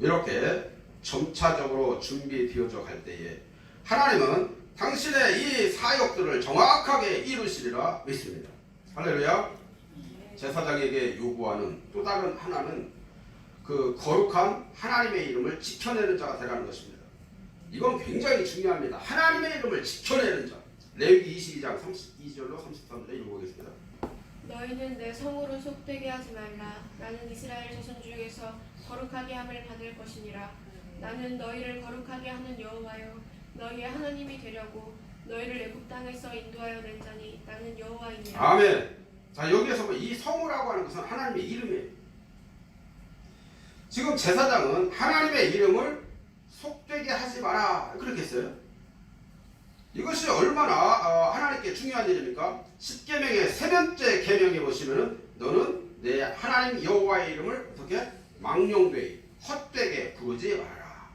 이렇게 점차적으로 준비되어져 갈 때에 하나님은 당신의 이 사역들을 정확하게 이루시리라 믿습니다. 할렐루야. 제사장에게 요구하는 또 다른 하나는 그 거룩한 하나님의 이름을 지켜내는 자가 되라는 것입니다. 이건 굉장히 중요합니다. 하나님의 이름을 지켜내는 자. 레위기 22장 32절로 33절에 읽어보겠습니다. 너희는 내 성으로 속되게 하지 말라. 나는 이스라엘 자손 중에서 거룩하게 함을 받을 것이니라. 나는 너희를 거룩하게 하는 여호와여 너희의 하나님이 되려고 너희를 애굽 땅에서 인도하여 낸 자니 나는 여호와이니라. 아멘. 자, 여기에서 이 성우라고 하는 것은 하나님의 이름이에요. 지금 제사장은 하나님의 이름을 속되게 하지 마라 그렇게 했어요. 이것이 얼마나 하나님께 중요한 일입니까? 10계명의 세 번째 계명에 보시면은 너는 내 하나님 여호와의 이름을 어떻게 망령되이 헛되게 부르지 말아라.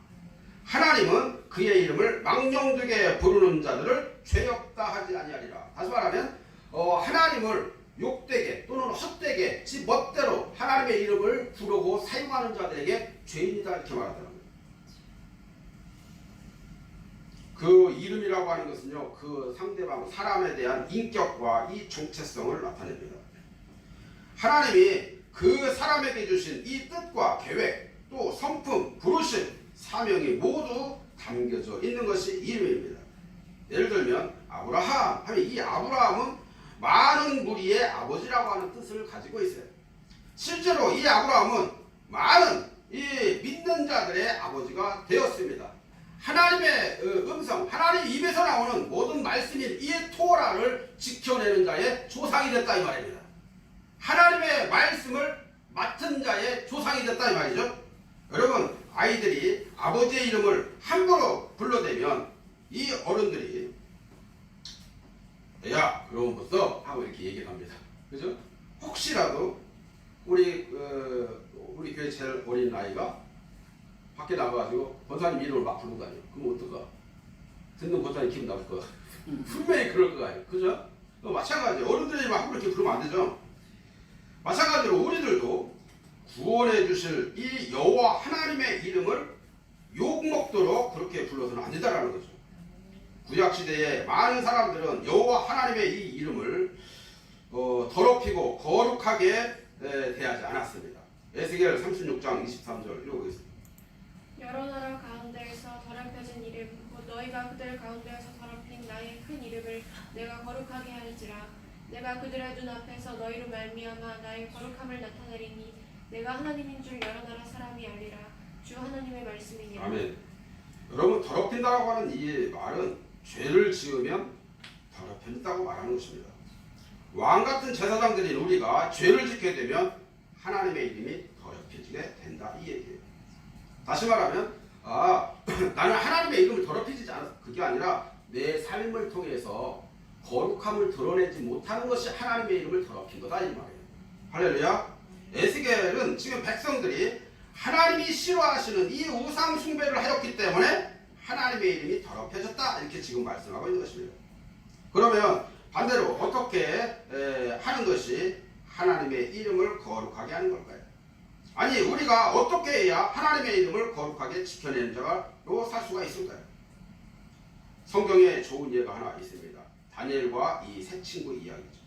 하나님은 그의 이름을 망령되게 부르는 자들을 죄 없다 하지 아니하리라. 다시 말하면 하나님을 욕되게 또는 헛되게 지 멋대로 하나님의 이름을 부르고 사용하는 자들에게 죄인이다 이렇게 말하더라고요. 그 이름이라고 하는 것은요, 그 상대방 사람에 대한 인격과 이 정체성을 나타냅니다. 하나님이 그 사람에게 주신 이 뜻과 계획, 또 성품, 부르심, 사명이 모두 담겨져 있는 것이 이름입니다. 예를 들면 아브라함 하면 이 아브라함은 많은 무리의 아버지라고 하는 뜻을 가지고 있어요. 실제로 이 아브라함은 많은 이 믿는 자들의 아버지가 되었습니다. 하나님의 음성, 하나님 입에서 나오는 모든 말씀인 이 토라를 지켜내는 자의 조상이 됐다 이 말입니다. 하나님의 말씀을 맡은 자의 조상이 됐다 이 말이죠. 여러분, 아이들이 아버지의 이름을 함부로 불러대면 이 어른들이 야, 그럼 벌써 하고 이렇게 얘기를 합니다. 그죠? 혹시라도 우리 교회 제일 어린 아이가 밖에 나가가지고 권사님 이름을 막 부르고 다녀. 그럼 어떡하? 듣는 권사님 기분 나쁠 거야. 분명히 그럴 거야. 그죠? 마찬가지예요. 어른들이 막 함부로 이렇게 부르면 안 되죠. 마찬가지로 우리들도 구원해 주실 이 여호와 하나님의 이름을 욕먹도록 그렇게 불러서는 안 된다라는 거죠. 구약시대에 많은 사람들은 여호와 하나님의 이 이름을 더럽히고 거룩하게 대하지 않았습니다. 에스겔 36장 23절 읽어보겠습니다. 여러 나라 가운데에서 더럽혀진 이름 곧 너희가 그들 가운데에서 더럽힌 나의 큰 이름을 내가 거룩하게 할지라. 내가 그들의 눈 앞에서 너희로 말미암아 나의 거룩함을 나타내리니 내가 하나님인 줄 여러 나라 사람이 알리라. 주 하나님의 말씀이니라. 아멘. 여러분, 더럽힌다라고 하는 이 말은 죄를 지으면 더럽혀진다고 말하는 것입니다. 왕같은 제사장들인 우리가 죄를 짓게 되면 하나님의 이름이 더럽혀지게 된다 이 얘기예요. 다시 말하면 나는 하나님의 이름을 더럽히지 않았어. 그게 아니라 내 삶을 통해서 거룩함을 드러내지 못하는 것이 하나님의 이름을 더럽힌 거다 이 말이에요. 할렐루야. 에스겔은 지금 백성들이 하나님이 싫어하시는 이 우상 숭배를 하였기 때문에 하나님의 이름이 더럽혀졌다 이렇게 지금 말씀하고 있는 것입니다. 그러면 반대로 어떻게 하는 것이 하나님의 이름을 거룩하게 하는 걸까요? 아니, 우리가 어떻게 해야 하나님의 이름을 거룩하게 지켜내는 자로 살 수가 있을까요? 성경에 좋은 예가 하나 있습니다. 다니엘과 이 세 친구 이야기죠.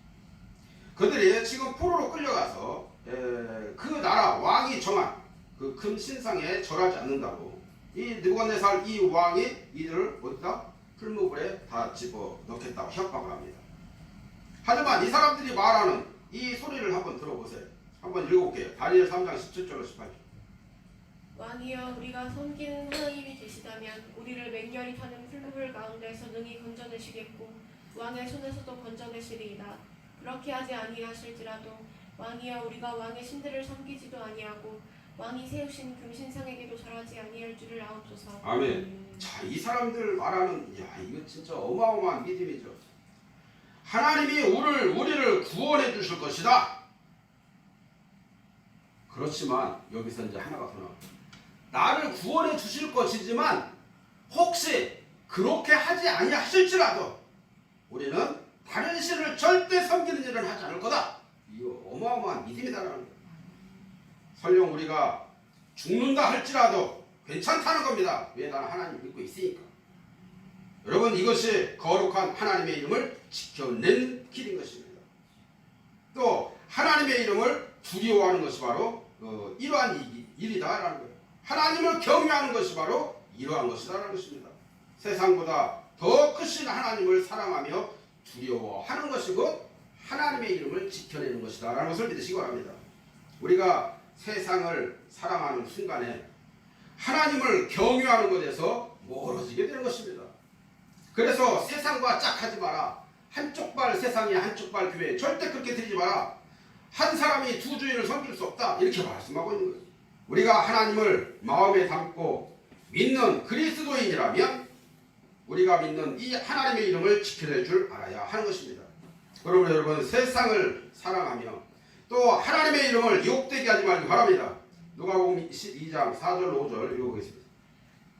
그들이 지금 포로로 끌려가서 그 나라 왕이 정한 그 큰 신상에 절하지 않는다고 이 느부갓네살 이 왕이 이들을 어디다 풀무불에 다 집어 넣겠다고 협박을 합니다. 하지만 이 사람들이 말하는 이 소리를 한번 들어보세요. 한번 읽어볼게요. 다니엘 3장 17절로 18절. 왕이여, 우리가 섬기는 하나님이 계시다면 우리를 맹렬히 타는 풀무불 가운데서 능히 건져내시겠고 왕의 손에서도 건져내시리이다. 그렇게 하지 아니하실지라도 왕이여, 우리가 왕의 신들을 섬기지도 아니하고 왕이 세우신 금신상에게도 절하지 아니할 줄을 아옵소서. 아멘. 자, 이 사람들 말하는 이거 진짜 어마어마한 믿음이죠. 하나님이 우리를 구원해 주실 것이다. 그렇지만 여기서 이제 하나가 더 나옵니다. 나를 구원해 주실 것이지만 혹시 그렇게 하지 아니하실지라도 우리는 다른 신을 절대 섬기는 일은 하지 않을 거다. 이거 어마어마한 믿음이다라는 거예요. 설령 우리가 죽는다 할지라도 괜찮다는 겁니다. 왜? 나는 하나님 믿고 있으니까. 여러분, 이것이 거룩한 하나님의 이름을 지켜낸 길인 것입니다. 또 하나님의 이름을 두려워하는 것이 바로 이러한 일이다라는 거예요. 하나님을 경외하는 것이 바로 이러한 것이다라는 것입니다. 세상보다 더 크신 하나님을 사랑하며 두려워하는 것이 곧 하나님의 이름을 지켜내는 것이다라는 것을 믿으시기 바랍니다. 우리가 세상을 사랑하는 순간에 하나님을 경외하는 것에서 멀어지게 되는 것입니다. 그래서 세상과 짝하지 마라. 한쪽 발 세상에 한쪽 발 교회, 절대 그렇게 드리지 마라. 한 사람이 두 주인을 섬길 수 없다, 이렇게 말씀하고 있는 거예요. 우리가 하나님을 마음에 담고 믿는 그리스도인이라면 우리가 믿는 이 하나님의 이름을 지켜낼 줄 알아야 하는 것입니다. 그러므로 여러분, 세상을 사랑하며 또 하나님의 이름을 욕되게 하지 말기 바랍니다. 누가복음 12장 4절 5절 읽어보겠습니다.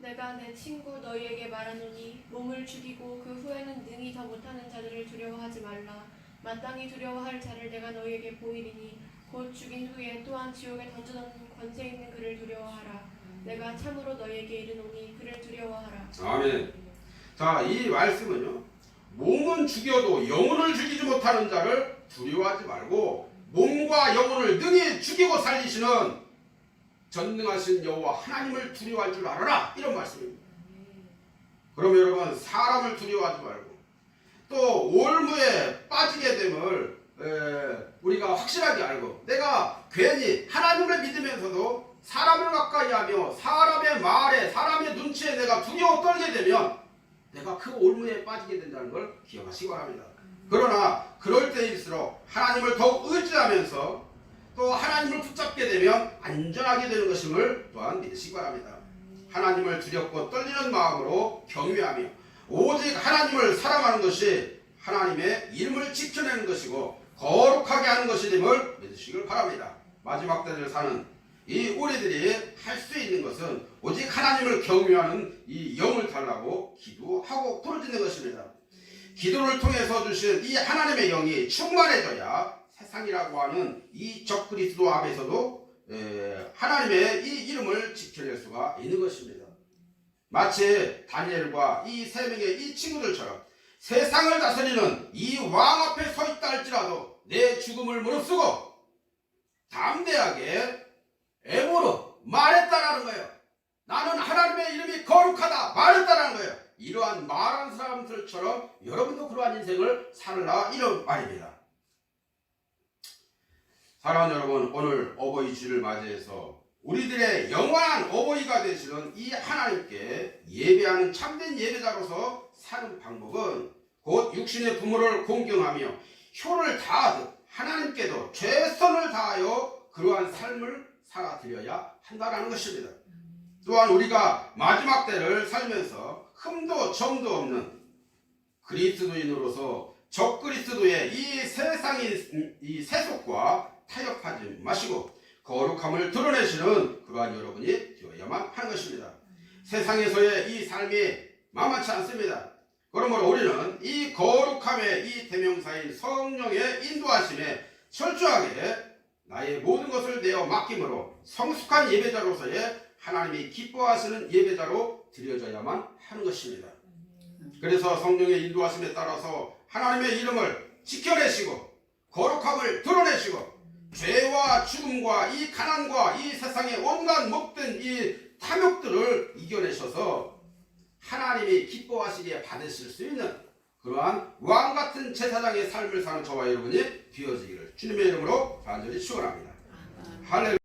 내가 내 친구 너희에게 말하노니 몸을 죽이고 그 후에는 능히 더 못하는 자들을 두려워하지 말라. 마땅히 두려워할 자를 내가 너희에게 보이리니 곧 죽인 후에 또한 지옥에 던져놓는 권세 있는 그를 두려워하라. 내가 참으로 너희에게 이르노니 그를 두려워하라. 아멘. 자, 이 말씀은요, 몸은 죽여도 영혼을 죽이지 못하는 자를 두려워하지 말고 몸과 영혼을 능히 죽이고 살리시는 전능하신 여호와 하나님을 두려워할 줄 알아라, 이런 말씀입니다. 그러면 여러분, 사람을 두려워하지 말고 또 올무에 빠지게 됨을 우리가 확실하게 알고, 내가 괜히 하나님을 믿으면서도 사람을 가까이하며 사람의 말에 사람의 눈치에 내가 두려워 떨게 되면 내가 그 올무에 빠지게 된다는 걸 기억하시기 바랍니다. 그러나 그럴 때일수록 하나님을 더욱 의지하면서 또 하나님을 붙잡게 되면 안전하게 되는 것임을 또한 믿으시기 바랍니다. 하나님을 두렵고 떨리는 마음으로 경외하며 오직 하나님을 사랑하는 것이 하나님의 이름을 지켜내는 것이고 거룩하게 하는 것임을 믿으시길 바랍니다. 마지막 때를 사는 이 우리들이 할 수 있는 것은 오직 하나님을 경외하는 이 영을 달라고 기도하고 부르짖는 것입니다. 기도를 통해서 주신 이 하나님의 영이 충만해져야 세상이라고 하는 이 적그리스도 앞에서도 하나님의 이 이름을 지켜낼 수가 있는 것입니다. 마치 다니엘과 이 세 명의 이 친구들처럼 세상을 다스리는 이 왕 앞에 서 있다 할지라도 내 죽음을 무릅쓰고 담대하게 애모로 말했다라는 거예요. 나는 하나님의 이름이 거룩하다 말했다라는 거예요. 이러한 말한 사람들처럼 여러분도 그러한 인생을 살라, 이런 말입니다. 사랑하는 여러분, 오늘 어버이 주를 맞이해서 우리들의 영원한 어버이가 되시는 이 하나님께 예배하는 참된 예배자로서 사는 방법은 곧 육신의 부모를 공경하며 효를 다하듯 하나님께도 최선을 다하여 그러한 삶을 살아드려야 한다는 것입니다. 또한 우리가 마지막 때를 살면서 흠도 점도 없는 그리스도인으로서 적그리스도의 이 세상인 이 세속과 타협하지 마시고 거룩함을 드러내시는 그러한 여러분이 되어야만 하는 것입니다. 세상에서의 이 삶이 만만치 않습니다. 그러므로 우리는 이 거룩함의 이 대명사인 성령의 인도하심에 철저하게 나의 모든 것을 내어 맡김으로 성숙한 예배자로서의 하나님이 기뻐하시는 예배자로 드려져야만 하는 것입니다. 그래서 성령의 인도하심에 따라서 하나님의 이름을 지켜내시고 거룩함을 드러내시고 죄와 죽음과 이 가난과 이 세상의 온갖 못된 이 탐욕들을 이겨내셔서 하나님이 기뻐하시게 받으실 수 있는 그러한 왕같은 제사장의 삶을 사는 저와 여러분이 되어지기를 주님의 이름으로 간절히 축원합니다. 할렐루야.